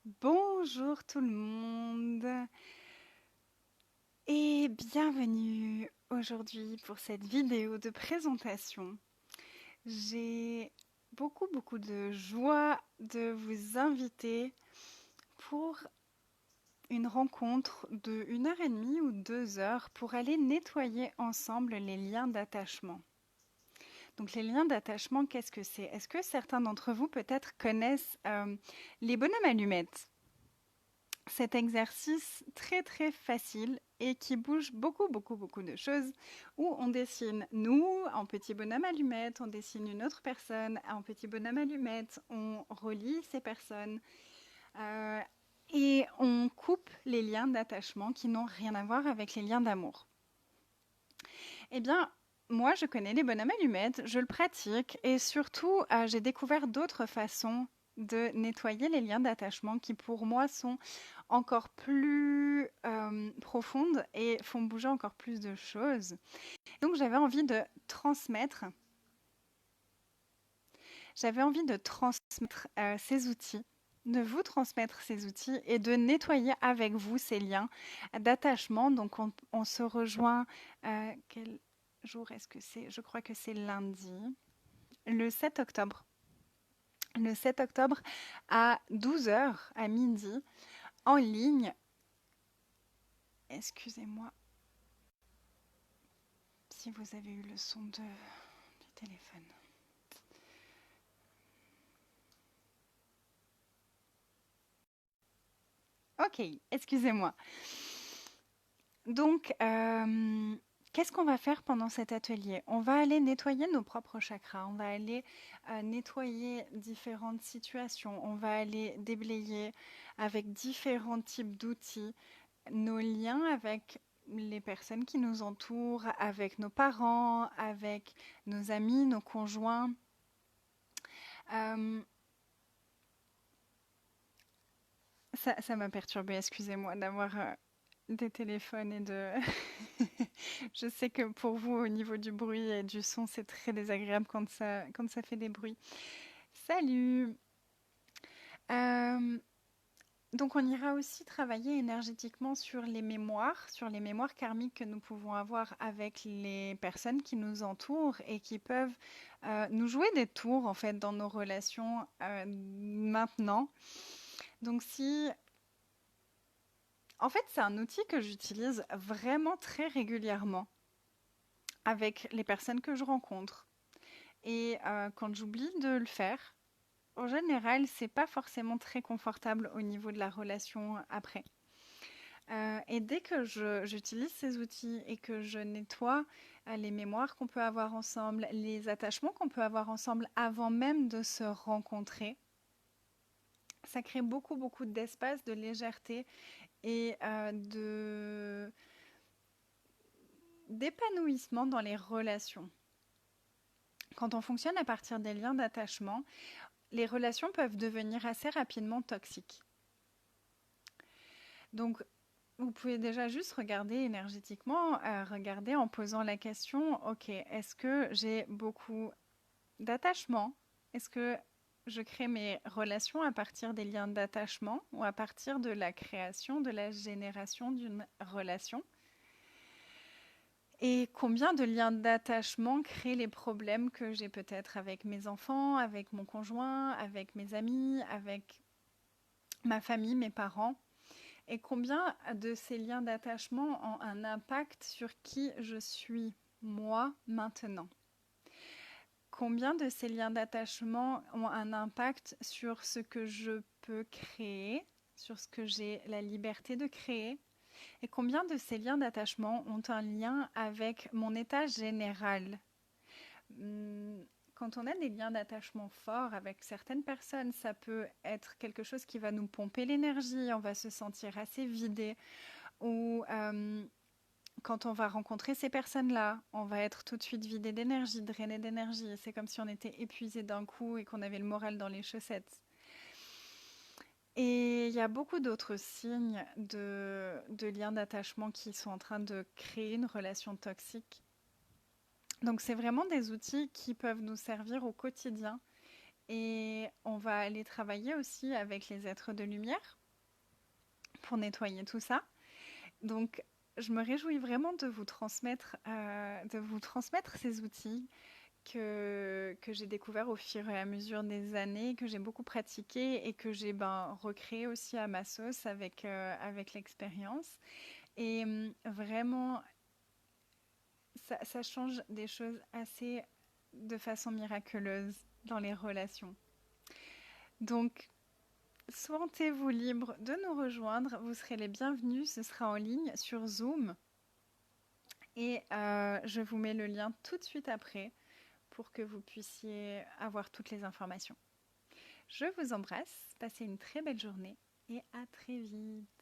Bonjour tout le monde et bienvenue aujourd'hui pour cette vidéo de présentation. J'ai beaucoup de joie de vous inviter pour une rencontre de 1 heure et demie ou 2 heures pour aller nettoyer ensemble les liens d'attachement. Donc les liens d'attachement, qu'est-ce que c'est? Est-ce que certains d'entre vous peut-être connaissent les bonhommes allumettes? Cet exercice très facile et qui bouge beaucoup de choses où on dessine nous en petit bonhomme allumette, on dessine une autre personne en petit bonhomme allumette, on relie ces personnes euh, et on coupe les liens d'attachement qui n'ont rien à voir avec les liens d'amour. Eh bien, moi, je connais les bonhommes allumettes, je le pratique et surtout, j'ai découvert d'autres façons de nettoyer les liens d'attachement qui, pour moi, sont encore plus profondes et font bouger encore plus de choses. Donc, j'avais envie de transmettre ces outils, de vous transmettre ces outils et de nettoyer avec vous ces liens d'attachement. Donc, on se rejoint. Quel jour est-ce que c'est? Je crois que c'est lundi, le 7 octobre. Le 7 octobre à 12 heures à midi, en ligne. Excusez-moi si vous avez eu le son du téléphone. Ok, excusez-moi. Donc, qu'est-ce qu'on va faire pendant cet atelier? On va aller nettoyer nos propres chakras, on va aller nettoyer différentes situations, on va aller déblayer avec différents types d'outils nos liens avec les personnes qui nous entourent, avec nos parents, avec nos amis, nos conjoints. Euh, ça m'a perturbée, excusez-moi d'avoir des téléphones et de... Je sais que pour vous, au niveau du bruit et du son, c'est très désagréable quand ça fait des bruits. Salut! Euh, donc on ira aussi travailler énergétiquement sur les mémoires karmiques que nous pouvons avoir avec les personnes qui nous entourent et qui peuvent nous jouer des tours en fait dans nos relations maintenant. Donc si en fait, c'est un outil que j'utilise vraiment très régulièrement avec les personnes que je rencontre. Et quand j'oublie de le faire, en général, c'est pas forcément très confortable au niveau de la relation après. Et dès que j'utilise ces outils et que je nettoie les mémoires qu'on peut avoir ensemble, les attachements qu'on peut avoir ensemble avant même de se rencontrer, ça crée beaucoup d'espace, de légèreté et d'épanouissement dans les relations. Quand on fonctionne à partir des liens d'attachement, les relations peuvent devenir assez rapidement toxiques. Donc, vous pouvez déjà juste regarder énergétiquement, regarder en posant la question, ok, est-ce que j'ai beaucoup d'attachement? Est-ce que je crée mes relations à partir des liens d'attachement ou à partir de la création, de la génération d'une relation? Et combien de liens d'attachement créent les problèmes que j'ai peut-être avec mes enfants, avec mon conjoint, avec mes amis, avec ma famille, mes parents? Et combien de ces liens d'attachement ont un impact sur qui je suis, moi, maintenant? Combien de ces liens d'attachement ont un impact sur ce que je peux créer, sur ce que j'ai la liberté de créer? Et combien de ces liens d'attachement ont un lien avec mon état général? Quand on a des liens d'attachement forts avec certaines personnes, ça peut être quelque chose qui va nous pomper l'énergie, on va se sentir assez vidé, ou quand on va rencontrer ces personnes-là, on va être tout de suite vidé d'énergie, drainé d'énergie. C'est comme si on était épuisé d'un coup et qu'on avait le moral dans les chaussettes. Et il y a beaucoup d'autres signes de liens d'attachement qui sont en train de créer une relation toxique. Donc c'est vraiment des outils qui peuvent nous servir au quotidien Et on va aller travailler aussi avec les êtres de lumière pour nettoyer tout ça. Donc, je me réjouis vraiment de vous transmettre ces outils que j'ai découverts au fur et à mesure des années, que j'ai beaucoup pratiqué et que j'ai recréé aussi à ma sauce avec l'expérience. Et vraiment, ça change des choses assez de façon miraculeuse dans les relations. Donc, sentez-vous libre de nous rejoindre. Vous serez les bienvenus. Ce sera en ligne sur Zoom. Et je vous mets le lien tout de suite après pour que vous puissiez avoir toutes les informations. Je vous embrasse. Passez une très belle journée et à très vite.